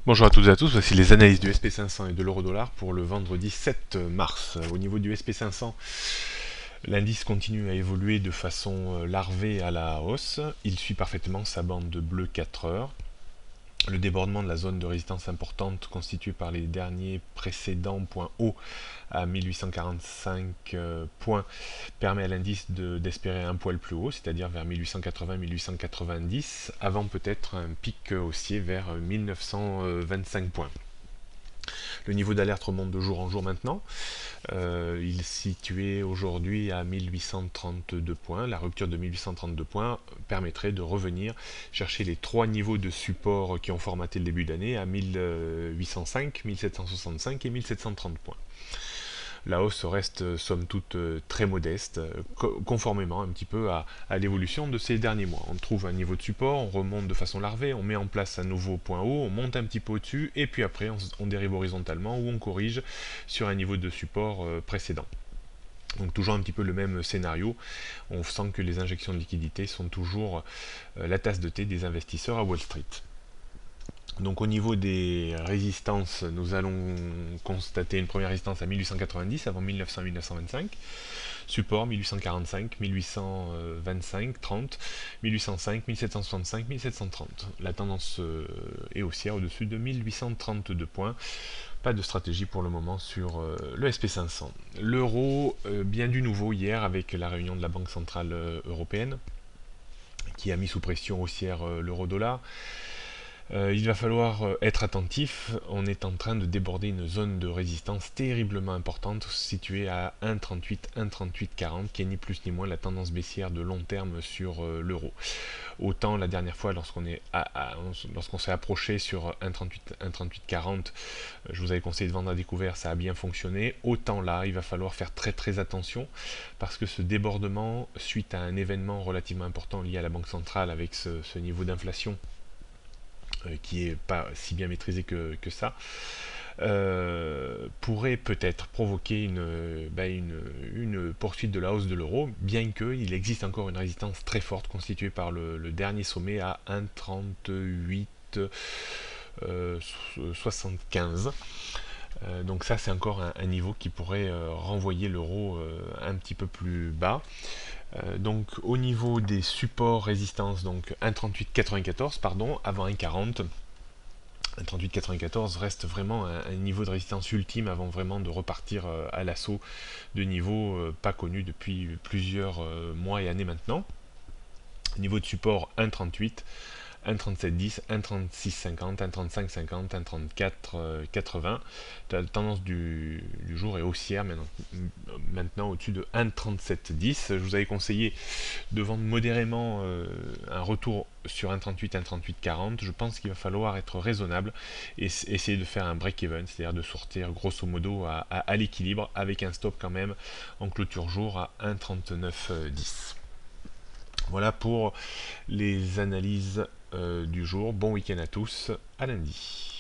Bonjour à toutes et à tous, voici les analyses du SP500 et de l'euro-dollar pour le vendredi 7 mars. Au niveau du SP500, l'indice continue à évoluer de façon larvée à la hausse. Il suit parfaitement sa bande bleue 4 heures. Le débordement de la zone de résistance importante constituée par les derniers précédents points hauts à 1845 points permet à l'indice d'espérer un poil plus haut, c'est-à-dire vers 1880-1890, avant peut-être un pic haussier vers 1925 points. Le niveau d'alerte remonte de jour en jour maintenant. Il est situé aujourd'hui à 1832 points. La rupture de 1832 points permettrait de revenir chercher les trois niveaux de support qui ont formaté le début d'année à 1805, 1765 et 1730 points. La hausse reste somme toute très modeste, conformément un petit peu à l'évolution de ces derniers mois. On trouve un niveau de support, on remonte de façon larvée, on met en place un nouveau point haut, on monte un petit peu au-dessus, et puis après on dérive horizontalement ou on corrige sur un niveau de support précédent. Donc toujours un petit peu le même scénario, on sent que les injections de liquidités sont toujours la tasse de thé des investisseurs à Wall Street. Donc au niveau des résistances, nous allons constater une première résistance à 1890 avant 1900-1925, support 1845, 1825, 30, 1805, 1765, 1730. La tendance est haussière au-dessus de 1832 points. Pas de stratégie pour le moment sur le SP500. L'euro, bien du nouveau hier avec la réunion de la Banque Centrale Européenne, qui a mis sous pression haussière l'euro-dollar. Il va falloir être attentif, on est en train de déborder une zone de résistance terriblement importante située à 1,38, 1,38,40 qui est ni plus ni moins la tendance baissière de long terme sur l'euro. Autant la dernière fois lorsqu'on s'est approché sur 1,38, 1,38,40, je vous avais conseillé de vendre à découvert, ça a bien fonctionné, autant là il va falloir faire très très attention parce que ce débordement suite à un événement relativement important lié à la Banque centrale avec ce niveau d'inflation qui est pas si bien maîtrisé que ça, pourrait peut-être provoquer une poursuite de la hausse de l'euro, bien qu'il existe encore une résistance très forte constituée par le dernier sommet à 1,38 75. Donc ça c'est encore un niveau qui pourrait renvoyer l'euro un petit peu plus bas. Donc au niveau des supports résistance, donc 1,3894 pardon, avant 1,40. 1,3894 reste vraiment un niveau de résistance ultime avant vraiment de repartir à l'assaut de niveaux pas connus depuis plusieurs mois et années maintenant. Niveau de support 1,38, 1,3710, 1,3650, 1,3550, 1,3480. La tendance du jour est haussière maintenant au-dessus de 1,3710. Je vous avais conseillé de vendre modérément un retour sur 1,38, 1,3840. Je pense qu'il va falloir être raisonnable et essayer de faire un break-even, c'est-à-dire de sortir grosso modo à l'équilibre avec un stop quand même en clôture jour à 1,3910. Voilà pour les analyses du jour. Bon week-end à tous, à lundi.